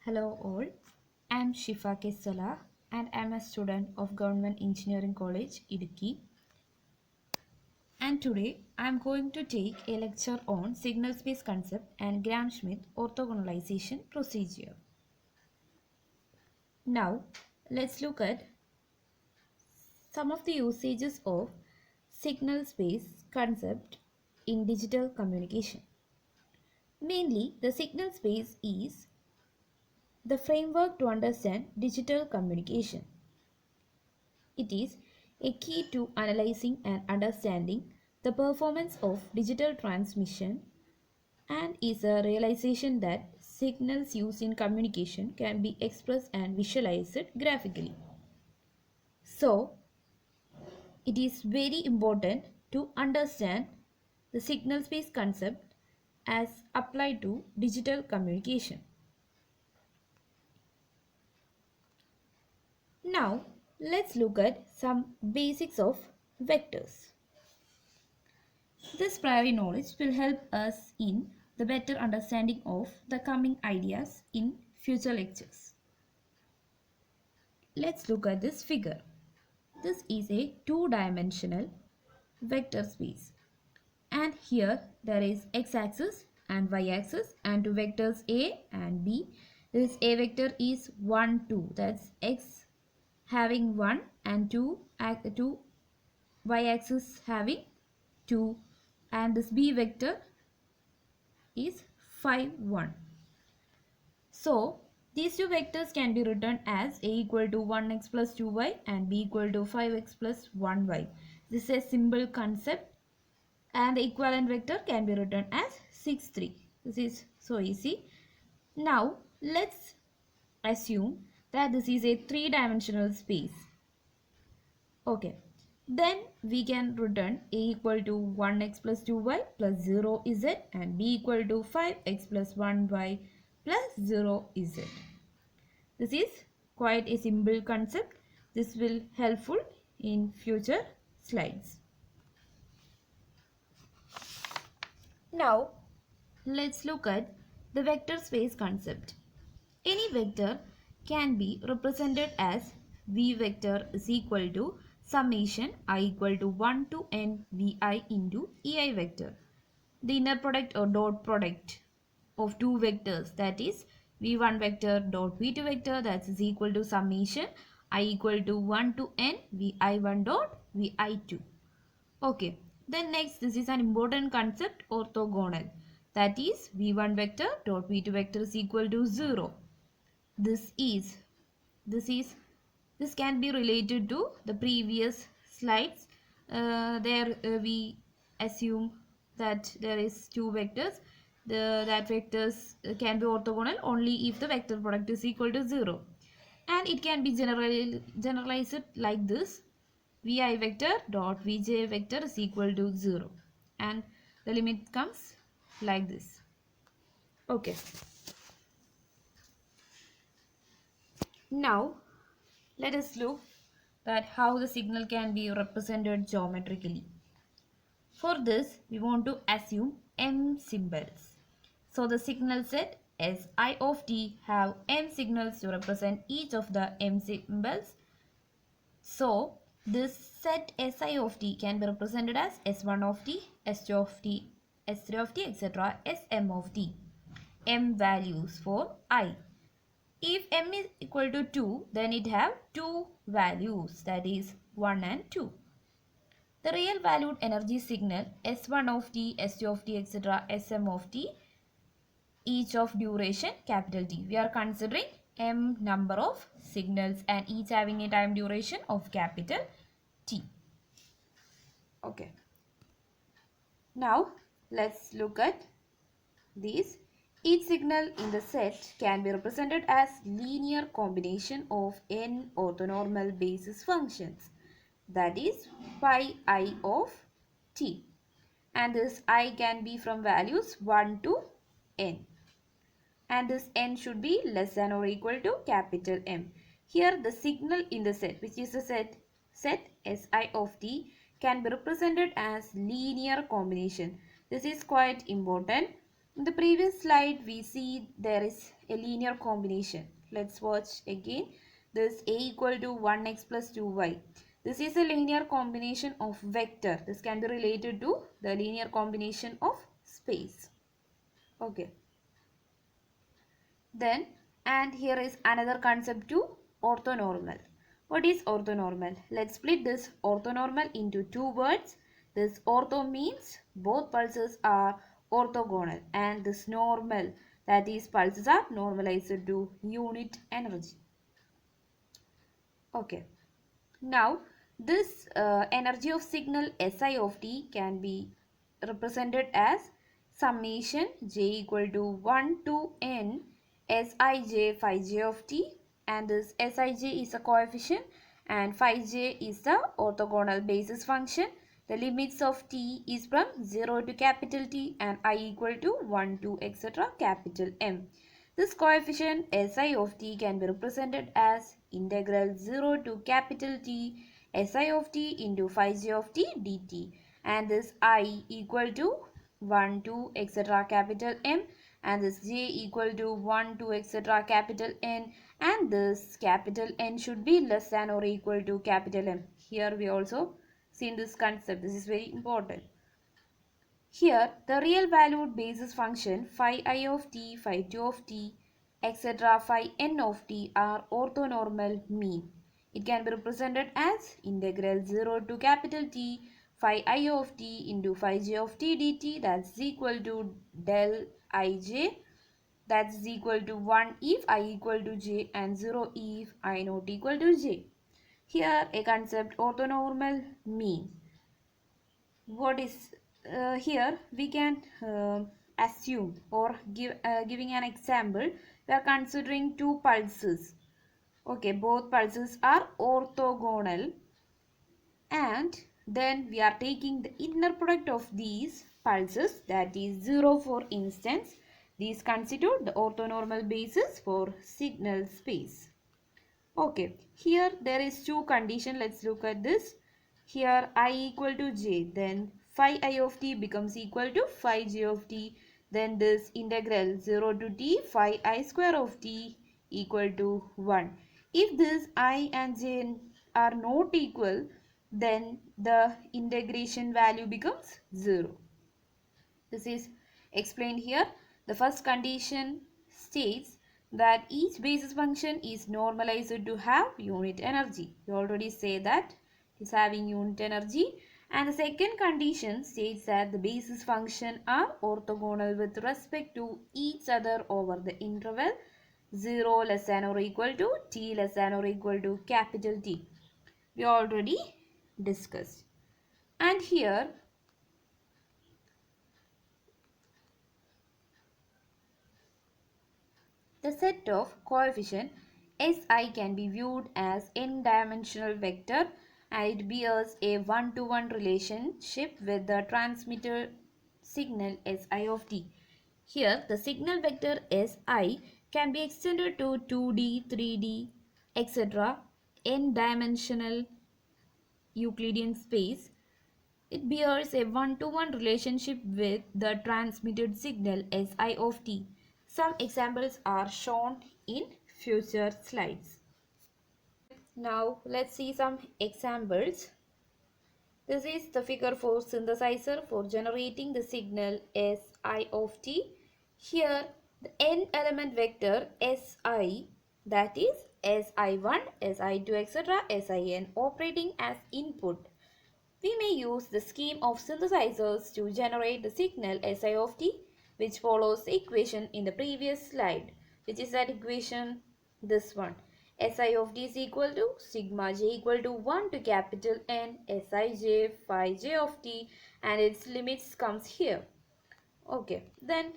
Hello all, I am Shifa Kesala and I am a student of Government Engineering College, Idukki. And today I am going to take a lecture on signal space concept and Gram Schmidt orthogonalization procedure. Now let's look at some of the usages of signal space concept in digital communication. Mainly, the signal space is the framework to understand digital communication. It is a key to analyzing and understanding the performance of digital transmission and is a realization that signals used in communication can be expressed and visualized graphically. So, it is very important to understand the signal space concept as applied to digital communication. Now, let's look at some basics of vectors. This prior knowledge will help us in the better understanding of the coming ideas in future lectures. Let's look at this figure. This is a two-dimensional vector space. And here there is x-axis and y-axis and two vectors A and B. This A vector is 1, 2. That's x having 1 and 2 y-axis having 2, and this B vector is 5, 1. So, these two vectors can be written as A equal to 1x plus 2y and B equal to 5x plus 1y. This is a simple concept, and the equivalent vector can be written as 6, 3. This is so easy. Now, let's assume that this is a three-dimensional space. Okay. Then we can return A equal to 1x plus 2y plus 0z and B equal to 5x plus 1y plus 0z. This is quite a simple concept. This will helpful in future slides. Now let's look at the vector space concept. Any vector can be represented as v vector is equal to summation I equal to 1 to n vi into ei vector. The inner product or dot product of two vectors, that is v1 vector dot v2 vector, that is equal to summation I equal to 1 to n vi1 dot vi2. Okay. Then next, this is an important concept, orthogonal. That is v1 vector dot v2 vector is equal to 0. This can be related to the previous slides. We assume that there is two vectors. That vectors can be orthogonal only if the vector product is equal to 0. And it can be generalized like this. Vi vector dot vj vector is equal to 0. And the limit comes like this. Okay. Now, let us look at how the signal can be represented geometrically. For this, we want to assume m symbols. So, the signal set Si of t have m signals to represent each of the m symbols. So, this set Si of t can be represented as S1 of t, S2 of t, S3 of t, etc. Sm of t. M values for I. If m is equal to 2, then it have two values, that is 1 and 2. The real valued energy signal S1 of t, S2 of t, etc. Sm of t, each of duration capital T. We are considering m number of signals and each having a time duration of capital T. Okay. Now let's look at these. Each signal in the set can be represented as linear combination of n orthonormal basis functions, that is pi I of t, and this I can be from values 1 to n, and this n should be less than or equal to capital M. Here the signal in the set, which is the set Si of t, can be represented as linear combination. This is quite important. In the previous slide, we see there is a linear combination. Let's watch again. This a equal to 1x plus 2y. This is a linear combination of vector. This can be related to the linear combination of space. Okay. Then, and here is another concept to orthonormal. What is orthonormal? Let's split this orthonormal into two words. This ortho means both pulses are orthogonal, and this normal, that is pulses are normalized to unit energy. Okay. Now, this energy of signal Si of t can be represented as summation j equal to 1 to n Sij phi j of t, and this Sij is a coefficient and phi j is the orthogonal basis function. The limits of t is from 0 to capital T and I equal to 1 to etc. capital M. This coefficient Si of t can be represented as integral 0 to capital T Si of t into phi j of t dt, and this I equal to 1 to etc. capital M, and this j equal to 1 to etc. capital N, and this capital N should be less than or equal to capital M. Here we also seen this concept. This is very important. Here, the real valued basis function phi I of t, phi 2 of t, etc. phi n of t are orthonormal mean. It can be represented as integral 0 to capital T phi I of t into phi j of t dt, that's equal to del ij, that's equal to 1 if I equal to j and 0 if I not equal to j. Here a concept orthonormal mean. What is here we can assume or giving an example, we are considering two pulses. Okay, both pulses are orthogonal, and then we are taking the inner product of these pulses, that is 0 for instance. These constitute the orthonormal basis for signal space. Okay, here there is two condition. Let's look at this. Here I equal to j, then phi I of t becomes equal to phi j of t. Then this integral 0 to t phi I square of t equal to 1. If this I and j are not equal, then the integration value becomes 0. This is explained here. The first condition states that each basis function is normalized to have unit energy. We already say that it is having unit energy. And the second condition states that the basis function are orthogonal with respect to each other over the interval 0 less than or equal to t less than or equal to capital T. We already discussed. And here the set of coefficient Si can be viewed as n-dimensional vector, and it bears a one-to-one relationship with the transmitted signal Si of t. Here the signal vector Si can be extended to 2D, 3D, etc. n-dimensional Euclidean space. It bears a one-to-one relationship with the transmitted signal Si of t. Some examples are shown in future slides. Now let's see some examples. This is the figure for synthesizer for generating the signal Si of t. Here the n element vector Si, that is Si1, Si2, etc. Sin operating as input. We may use the scheme of synthesizers to generate the signal Si of t, which follows the equation in the previous slide. Which is that equation? This one. Si of t is equal to sigma j equal to 1 to capital N Sij phi j of t, and its limits comes here. Okay, then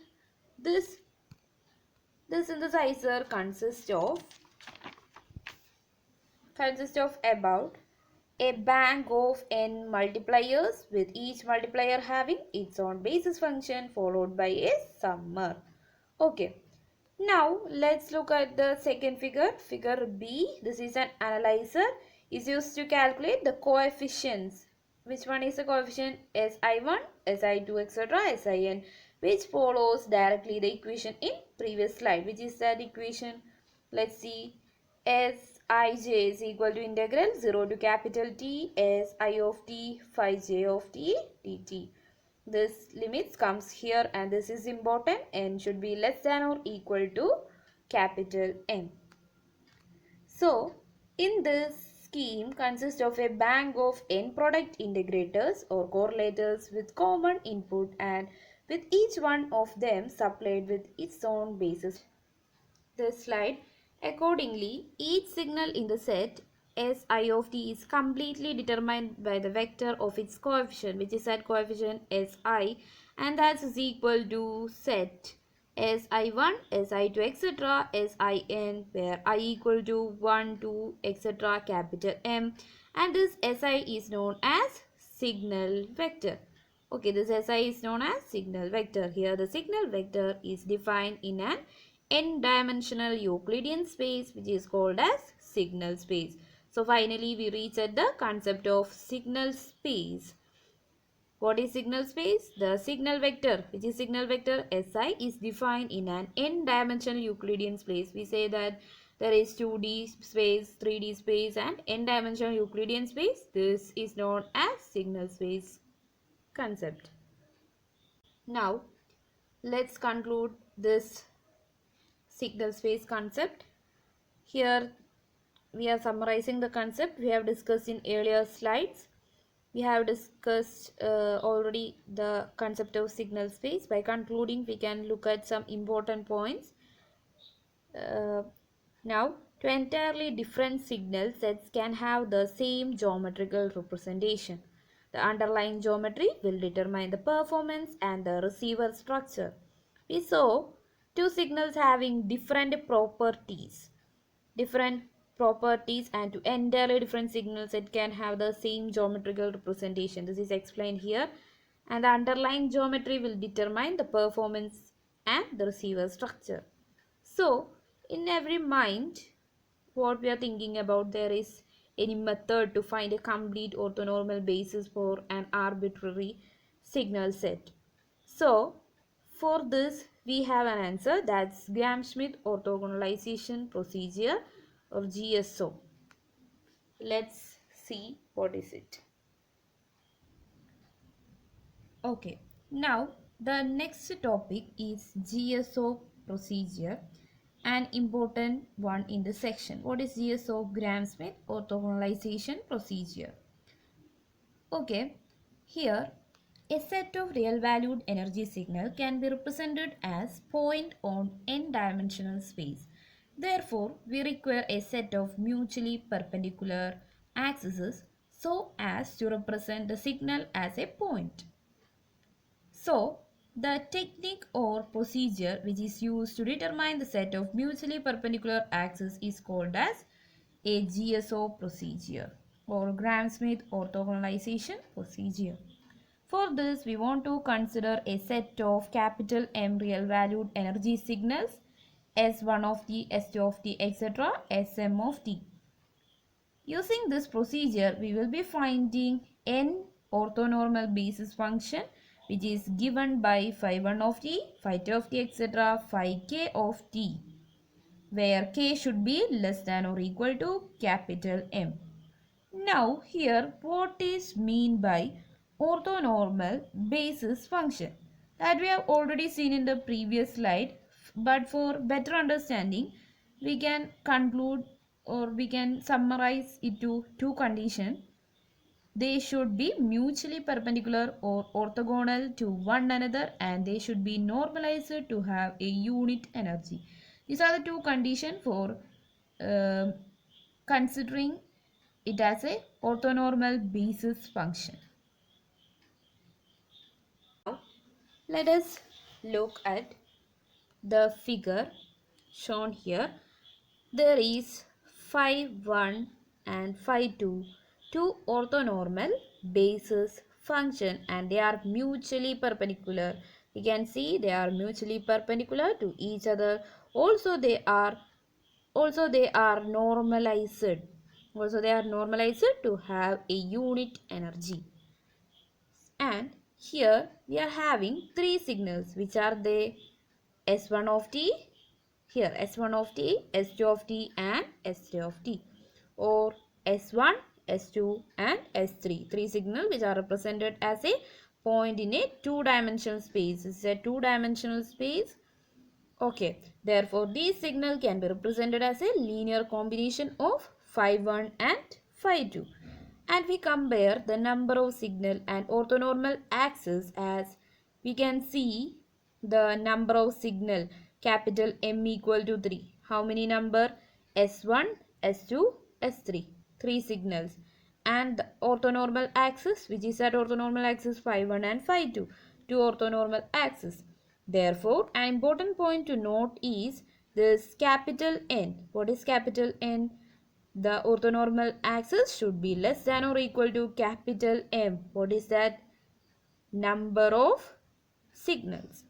this synthesizer consists of about a bank of n multipliers, with each multiplier having its own basis function followed by a summer. Okay. Now let's look at the second figure, figure B. This is an analyzer, is used to calculate the coefficients. Which one is the coefficient? Si1, Si2, etc. Sin. which follows directly the equation in previous slide. Which is that equation? Let's see. Sij is equal to integral 0 to capital T Si of t phi j of t dt. This limits comes here and this is important. N should be less than or equal to capital M. So, in this scheme consists of a bank of n product integrators or correlators with common input and with each one of them supplied with its own basis. This slide. Accordingly, each signal in the set Si of t is completely determined by the vector of its coefficient, which is that coefficient Si, and that is equal to set Si1, Si2, etc. Sin, where I equal to 1, 2, etc. capital M, and this Si is known as signal vector. Okay, this Si is known as signal vector. Here the signal vector is defined in an n-dimensional Euclidean space, which is called as signal space. So finally we reach at the concept of signal space. What is signal space? The signal vector, which is signal vector Si, is defined in an n-dimensional Euclidean space. We say that there is 2D space, 3D space and n-dimensional Euclidean space. This is known as signal space concept. Now let's conclude this signal space concept. Here we are summarizing the concept we have discussed in earlier slides. We have discussed already the concept of signal space. By concluding, we can look at some important points. Now, two entirely different signal sets can have the same geometrical representation. The underlying geometry will determine the performance and the receiver structure. We saw two signals having different properties and to entirely different signals it can have the same geometrical representation. This is explained here, and the underlying geometry will determine the performance and the receiver structure. So in every mind, what we are thinking about, there is any method to find a complete orthonormal basis for an arbitrary signal set. So for this we have an answer, that's Gram Schmidt Orthogonalization procedure or GSO. Let's see what is it. Okay, now the next topic is GSO procedure, an important one in the section. What is GSO? Gram Schmidt Orthogonalization procedure. Okay, here a set of real valued energy signal can be represented as point on n-dimensional space. Therefore, we require a set of mutually perpendicular axes so as to represent the signal as a point. So, the technique or procedure which is used to determine the set of mutually perpendicular axes is called as a GSO procedure or Gram-Schmidt orthogonalization procedure. For this, we want to consider a set of capital M real valued energy signals S1 of t, S2 of t, etc., Sm of t. Using this procedure, we will be finding n orthonormal basis function which is given by phi 1 of t, phi 2 of t, etc., phi k of t, where k should be less than or equal to capital M. Now here what is mean by orthonormal basis function? That we have already seen in the previous slide, but for better understanding we can conclude or we can summarize it to two conditions. They should be mutually perpendicular or orthogonal to one another, and they should be normalized to have a unit energy. These are the two conditions for considering it as a orthonormal basis function. Let us look at the figure shown here. There is phi 1 and phi 2, two orthonormal basis function, and they are mutually perpendicular. You can see they are mutually perpendicular to each other. Also they are normalized. Also they are normalized to have a unit energy. And Here we are having three signals, which are they? S1 of t, here S1 of t, S2 of t and S3 of t, or S1, S2 and S3. Three signals which are represented as a point in a two-dimensional space. This is a two-dimensional space. Okay, therefore these signal can be represented as a linear combination of phi 1 and phi 2. And we compare the number of signal and orthonormal axis as we can see the number of signal capital M equal to 3. How many number? S1, S2, S3. 3 signals. And the orthonormal axis, which is at orthonormal axis phi 1 and phi 2. Two orthonormal axis. Therefore, an important point to note is this capital N. What is capital N? The orthonormal axis should be less than or equal to capital M. What is that? Number of signals.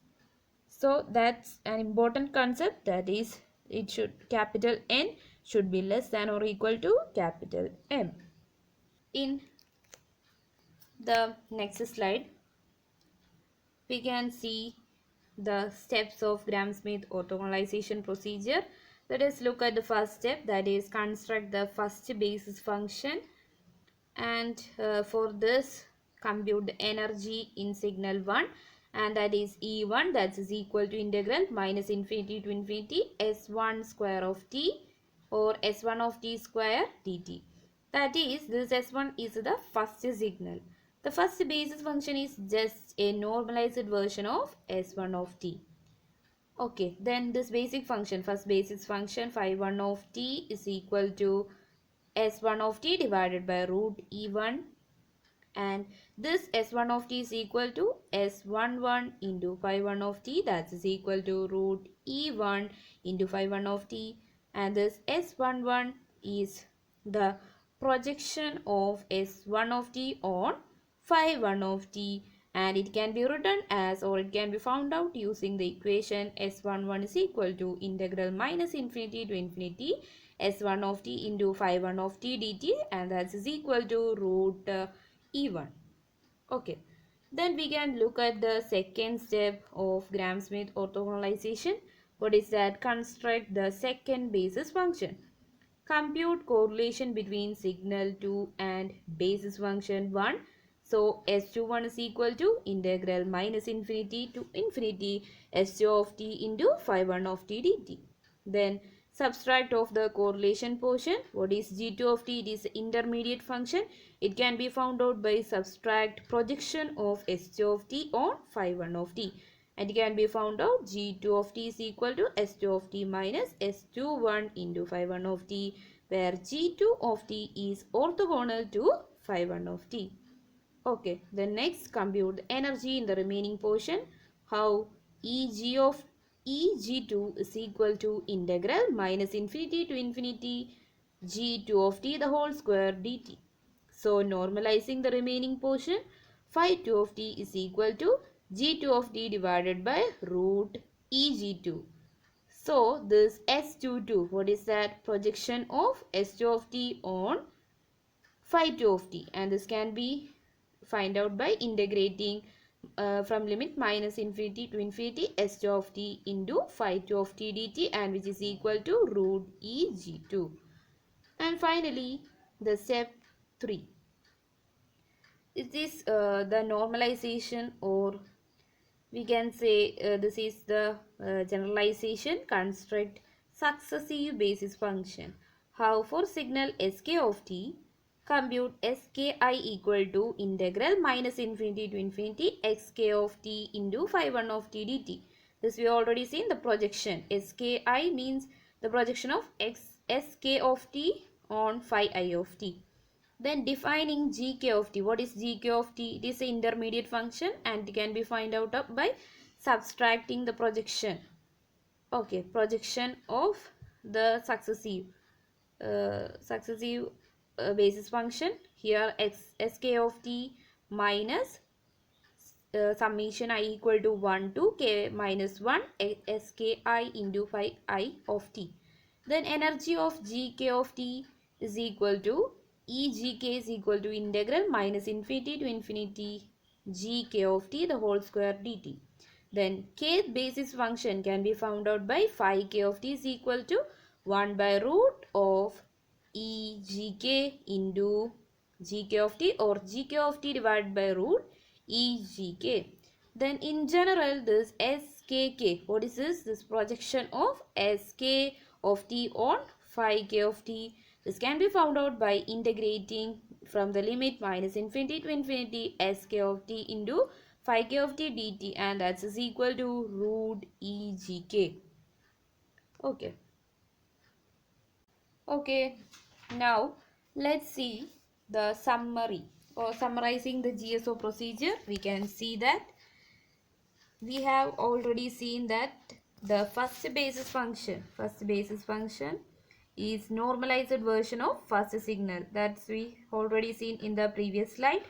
So that's an important concept, that is it should capital N should be less than or equal to capital M. In the next slide, we can see the steps of Gram Schmidt orthogonalization procedure. Let us look at the first step, that is construct the first basis function, and for this compute the energy in signal 1, and that is E1, that is equal to integral minus infinity to infinity S1 square of t or S1 of t square dt. That is, this S1 is the first signal. The first basis function is just a normalized version of S1 of t. Okay, then this basic function, first basis function phi 1 of t is equal to S1 of t divided by root E1, and this S1 of t is equal to S11 into phi 1 of t, that is equal to root E1 into phi 1 of t, and this S11 is the projection of S1 of t on phi 1 of t, and it can be written as, or it can be found out using the equation S11 is equal to integral minus infinity to infinity S1 of t into phi 1 of t dt, and that is equal to root E1. Okay, then we can look at the second step of Gram Schmidt orthogonalization. What is that? Construct the second basis function. Compute correlation between signal 2 and basis function 1. So S21 is equal to integral minus infinity to infinity S2 of t into phi 1 of t dt. Then subtract of the correlation portion. What is g2 of t? It is intermediate function. It can be found out by subtract projection of S2 of t on phi 1 of t. And it can be found out g2 of t is equal to S2 of t minus S21 into phi 1 of t, where g2 of t is orthogonal to phi 1 of t. Okay, then next compute the energy in the remaining portion. How? Eg of Eg2 is equal to integral minus infinity to infinity g2 of t the whole square dt. So normalizing the remaining portion, phi 2 of t is equal to g2 of t divided by root Eg2. So this S22, what is that? Projection of S2 of t on phi 2 of t, and this can be find out by integrating from limit minus infinity to infinity S2 of t into phi 2 of t dt, and which is equal to root Eg2. And finally the step 3. Is this the normalization, or we can say this is the generalization? Construct successive basis function. How? For signal sk of t, compute ski equal to integral minus infinity to infinity xk of t into phi 1 of t dt. This we already seen the projection. Ski means the projection of sk of t on phi I of t. Then defining gk of t. What is gk of t? It is an intermediate function, and it can be find out by subtracting the projection. Okay, projection of the successive basis function. Here sk of t minus summation I equal to 1 to k minus 1 ski into phi I of t. Then energy of gk of t is equal to egk is equal to integral minus infinity to infinity gk of t the whole square dt. Then kth basis function can be found out by phi k of t is equal to 1 by root of e gk into gk of t, or gk of t divided by root e gk. Then in general, this skk, what is this? This projection of sk of t on phi k of t. This can be found out by integrating from the limit minus infinity to infinity sk of t into phi k of t dt, and that is equal to root e gk. Okay. Okay. Now let's see the summary, or summarizing the GSO procedure. We can see that we have already seen that the first basis function is normalized version of first signal, that's we already seen in the previous slide,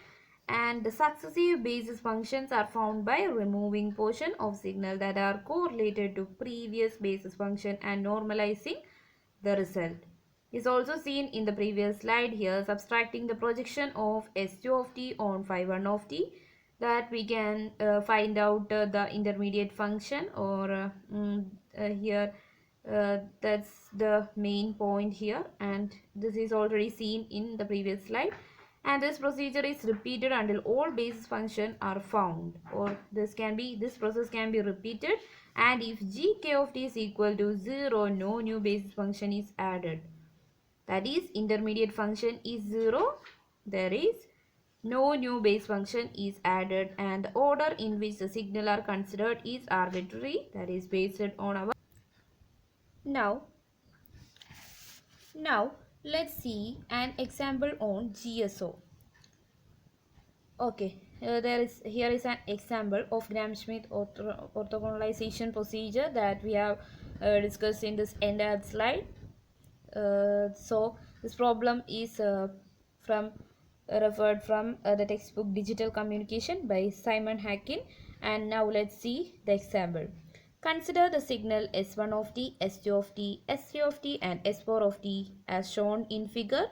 and the successive basis functions are found by removing portion of signal that are correlated to previous basis function and normalizing the result. Is also seen in the previous slide. Here subtracting the projection of S2 of t on phi 1 of t, that we can find out the intermediate function, or here that's the main point here, and this is already seen in the previous slide. And this procedure is repeated until all basis functions are found, or this process can be repeated, and if gk of t is equal to 0, no new basis function is added. That is, intermediate function is 0, there is no new base function is added, and the order in which the signal are considered is arbitrary, that is based on our. Now let's see an example on GSO. Okay, here is an example of Gram Schmidt orthogonalization procedure that we have discussed in this entire slide. So this problem is from referred from the textbook Digital Communication by Simon Hackin. And now let's see the example. Consider the signal S1 of t, S2 of t, S3 of t and S4 of t as shown in figure.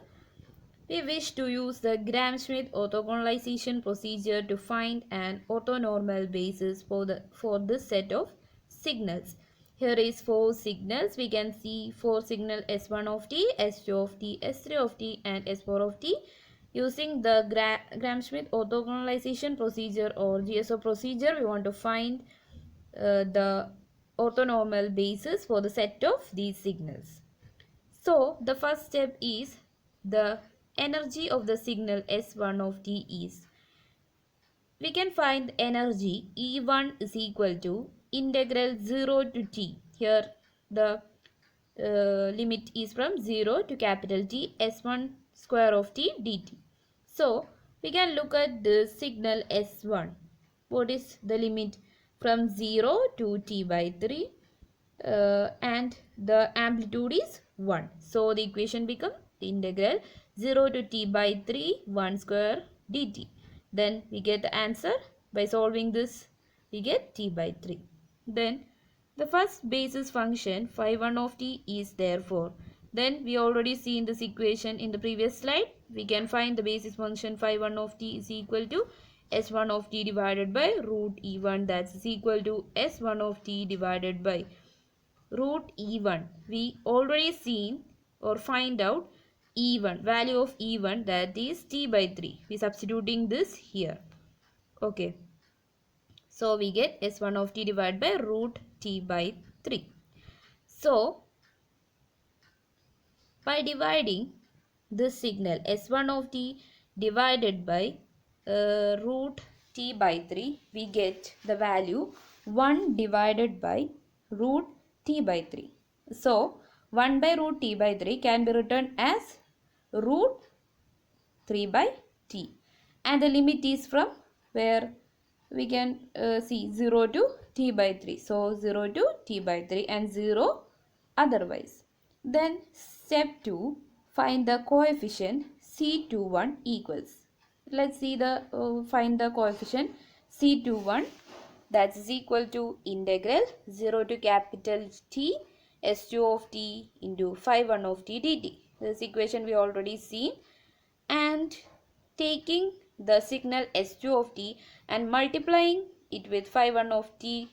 We wish to use the Gram Schmidt orthogonalization procedure to find an orthonormal basis for this set of signals. Here is 4 signals. We can see 4 signal S1 of t, S2 of t, S3 of t and S4 of t. Using the Gram Schmidt orthogonalization procedure, or GSO procedure, we want to find the orthonormal basis for the set of these signals. So the first step is the energy of the signal S1 of t is. We can find the energy E1 is equal to integral 0 to t. Here the limit is from 0 to capital T S1 square of t dt. So we can look at the signal S1. What is the limit? From 0 to t by 3. And the amplitude is 1. So the equation becomes integral 0 to t by 3 1 square dt. Then we get the answer. By solving this, we get t by 3. Then the first basis function phi 1 of t is therefore. Then we already seen this equation in the previous slide. We can find the basis function phi 1 of t is equal to s1 of t divided by root e1, that is equal to s1 of t divided by root e1. We already seen or find out e1, value of e1, that is t by 3. We substituting this here. Okay. So we get s1 of t divided by root t by 3. So by dividing this signal s1 of t divided by root t by 3, we get the value 1 divided by root t by 3. So 1 by root t by 3 can be written as root 3 by t, and the limit is from where we can see 0 to t by 3. So 0 to t by 3 and 0 otherwise. Then step 2, find the coefficient C21 equals. Let's see the find the coefficient C21, that is equal to integral 0 to capital T S2 of t into phi 1 of t dt. This equation we already seen, and taking the signal S2 of t and multiplying it with phi 1 of t,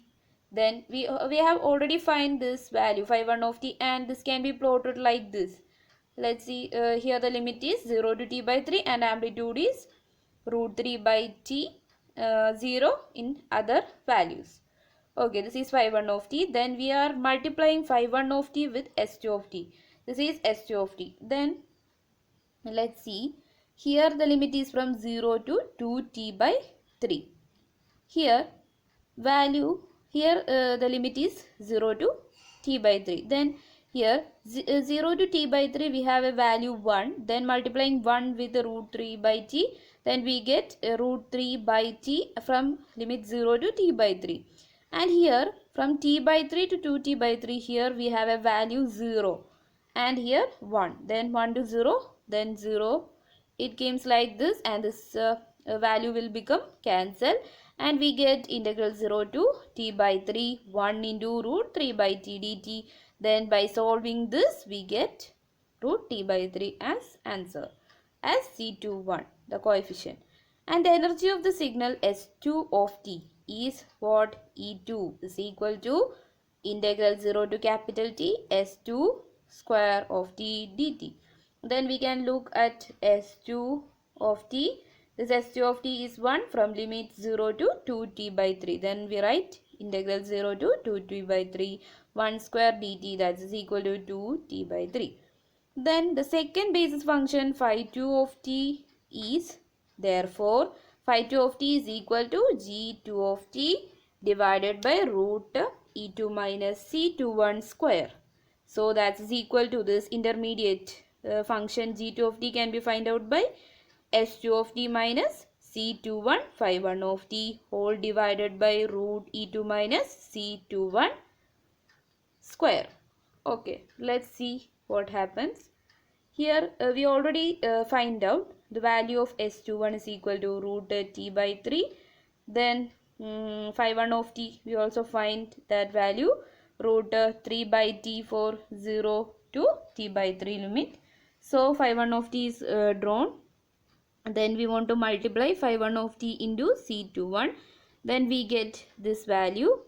then we have already find this value phi 1 of t, and this can be plotted like this. Let's see, here the limit is 0 to t by 3 and amplitude is root 3 by t, 0 in other values. Okay, this is phi 1 of t. Then we are multiplying phi 1 of t with S2 of t. This is S2 of t. Then let's see, here the limit is from 0 to 2t by 3. Here value, here the limit is 0 to t by 3. Then here 0 to t by 3 we have a value 1. Then multiplying 1 with the root 3 by t, then we get root 3 by t from limit 0 to t by 3. And here from t by 3 to 2t by 3, here we have a value 0. And here 1. Then 1 to 0, then 0. It comes like this, and this value will become cancelled, and we get integral 0 to t by 3, 1 into root 3 by t dt. Then by solving this, we get root t by 3 as answer, as C21, the coefficient. And the energy of the signal S2 of t is what? E2 is equal to integral 0 to capital T S2 square of t dt. Then we can look at S2 of t. This S2 of t is 1 from limit 0 to 2t by 3. Then we write integral 0 to 2t by 3, 1 square dt, that is equal to 2t by 3. Then the second basis function phi 2 of t is, therefore phi 2 of t is equal to g2 of t divided by root e2 minus c21 square. So that is equal to this intermediate function g2 of t can be found out by s2 of t minus c21 phi 1 of t whole divided by root e2 minus c21 square. Okay, let's see what happens. Here we already find out the value of S21 is equal to root t by 3. Then phi 1 of t, we also find that value, root 3 by t for 0 to t by 3 limit. So phi 1 of t is drawn. Then we want to multiply phi 1 of t into C21. Then we get this value.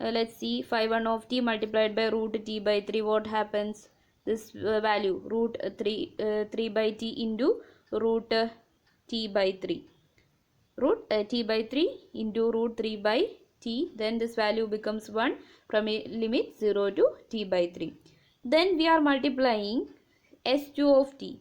Let's see, phi 1 of t multiplied by root t by 3, what happens? This value, root 3 by t into root t by 3. Root t by 3 into root 3 by t, then this value becomes 1 from a limit 0 to t by 3. Then we are multiplying S2 of t.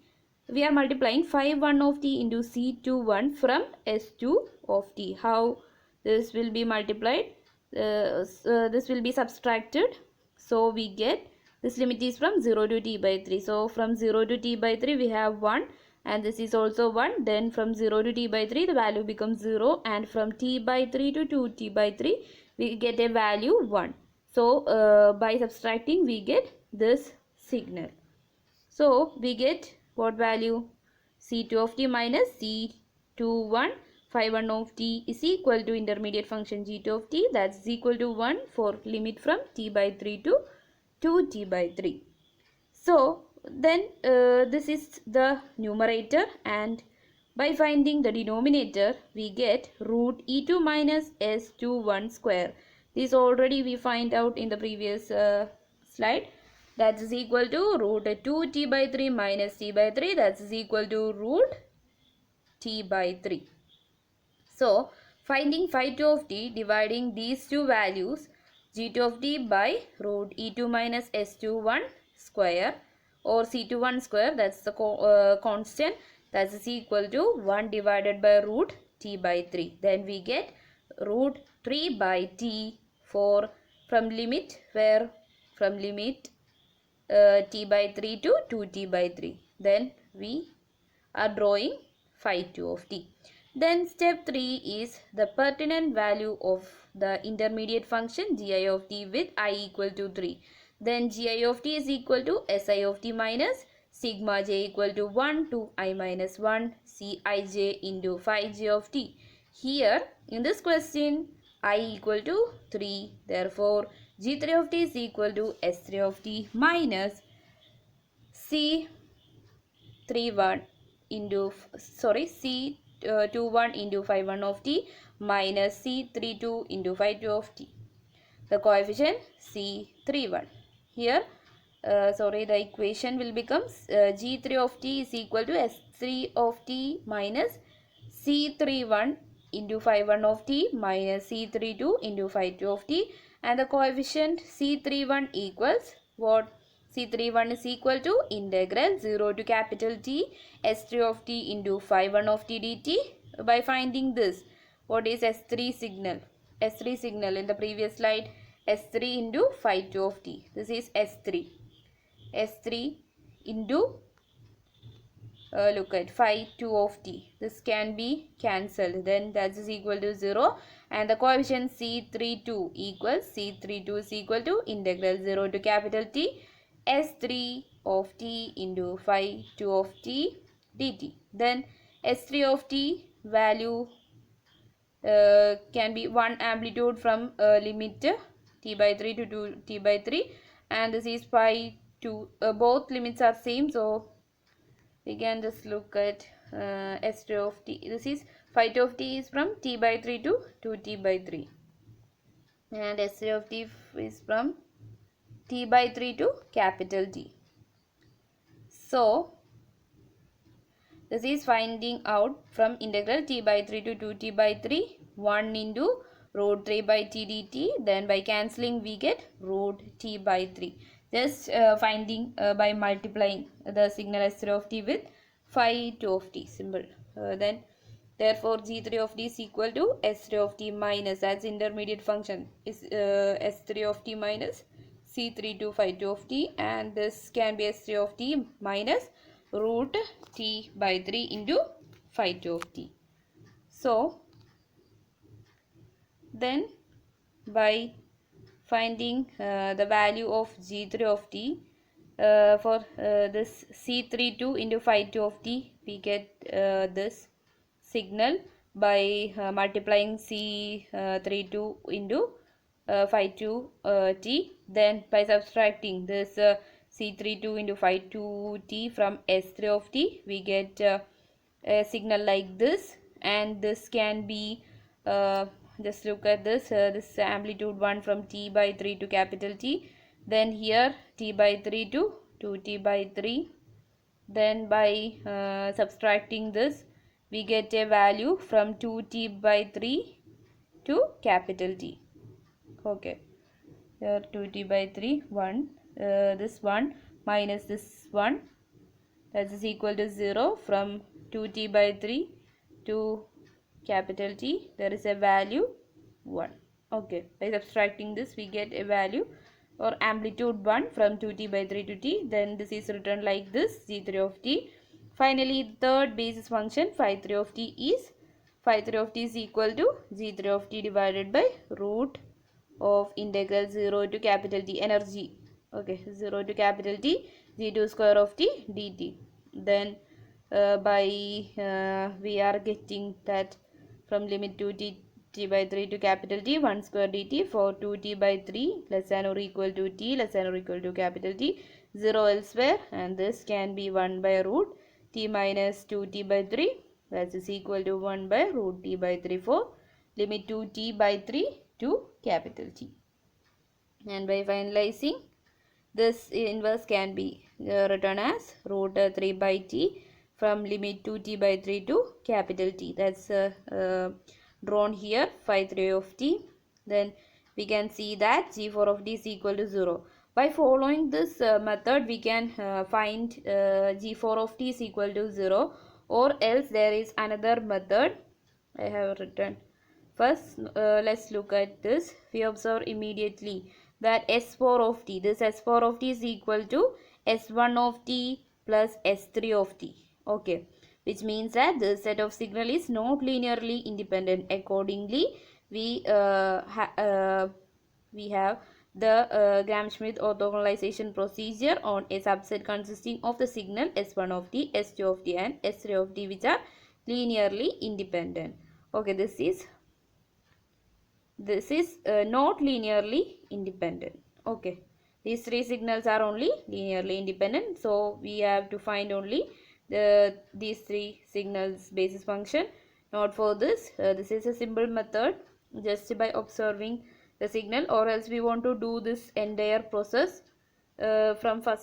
We are multiplying phi 1 of t into C21 from S2 of t. How this will be multiplied? This will be subtracted. So we get, this limit is from 0 to t by 3. So from 0 to t by 3 we have 1, and this is also 1. Then from 0 to t by 3 the value becomes 0, and from t by 3 to 2t by 3 we get a value 1. So by subtracting we get this signal. So we get what value? C2 of t minus C21 phi 1 of t is equal to intermediate function g2 of t, that is equal to 1 for limit from t by 3 to 2t by 3. So then this is the numerator, and by finding the denominator we get root e2 minus s21 square. This already we find out in the previous slide. That is equal to root 2t by 3 minus t by 3, that is equal to root t by 3. So finding phi 2 of t, dividing these two values, g2 of t by root e2 minus s21 square or c21 square, that's the constant, that is equal to 1 divided by root t by 3. Then we get root 3 by t for from limit where? From limit t by 3 to 2t by 3. Then we are drawing phi 2 of t. Then step 3 is the pertinent value of the intermediate function gi of t with I equal to 3. Then gi of t is equal to si of t minus sigma j equal to 1 to I minus 1 Cij into phi j of t. Here in this question I equal to 3. Therefore g3 of t is equal to s3 of t minus C31 into, C C21 into phi 1 of t minus C32 into phi 2 of t. The coefficient C31. Here, the equation will become G3 of t is equal to S3 of t minus C31 into phi 1 of t minus C32 into phi 2 of t, and the coefficient C31 equals what? C31 is equal to integral 0 to capital T S3 of t into phi 1 of t dt. By finding this, what is S3 signal? S3 signal in the previous slide, S3 into phi 2 of t. This is S3. S3 into look at phi 2 of t. This can be cancelled. Then that is equal to 0. And the coefficient C32 is equal to integral 0 to capital T S3 of t into phi 2 of t dt. Then S3 of t value can be one amplitude from limit t by 3 to 2t by 3, and this is phi 2. Both limits are same, so we can just look at S2 of t. This is phi 2 of t is from t by 3 to 2t by 3, and S3 of t is from t by 3 to capital T. So this is finding out from integral t by 3 to 2t by 3, 1 into root 3 by t dt. Then by cancelling we get root t by 3. Just finding by multiplying the signal S3 of t with phi 2 of t. Simple. Then therefore G3 of t is equal to S3 of t minus, as intermediate function is S3 of t minus C3 to phi 2 of t, and this can be S3 of t minus root t by 3 into phi 2 of t. So then by finding the value of G3 of t for this C32 into phi 2 of t, we get this signal by multiplying C32 into phi 2 t. Then by subtracting this C32 into phi 2 t from S3 of t, we get a signal like this, and this can be just look at this this amplitude 1 from t by 3 to capital T, then here t by 3 to 2t by 3. Then by subtracting this, we get a value from 2t by 3 to capital T. Okay, here 2t by 3 1, this 1 minus this 1, that is equal to 0. From 2t by 3 to capital T, there is a value 1. Okay, by subtracting this we get a value or amplitude 1 from 2t by 3 to t. Then this is written like this, G3 of t. Finally, third basis function phi 3 of t is equal to G3 of t divided by root of integral 0 to capital T energy. Okay, 0 to capital T G2 square of t dt. Then by we are getting that from limit 2t by 3 to capital T 1 square dt for 2t by 3 less than or equal to t less than or equal to capital T, 0 elsewhere, and this can be 1 by root t minus 2t by 3, that is equal to 1 by root t by 3 for limit 2t by 3 to capital T. And by finalizing, this inverse can be written as root 3 by t from limit 2t by 3 to capital T. That's drawn here, phi 3 of t. Then we can see that G4 of t is equal to 0. By following this method, we can find G4 of t is equal to 0, or else there is another method I have written. First, let's look at this. We observe immediately that S4 of t, this S4 of t is equal to S1 of t plus S3 of t. Okay, which means that this set of signal is not linearly independent. Accordingly, we have the Gram Schmidt orthogonalization procedure on a subset consisting of the signal S1 of t, S2 of t and S3 of t, which are linearly independent. Okay, this is not linearly independent. Okay, these three signals are only linearly independent, so we have to find only these three signals basis function Not for this. This is a simple method, just by observing the signal, or else we want to do this entire process from first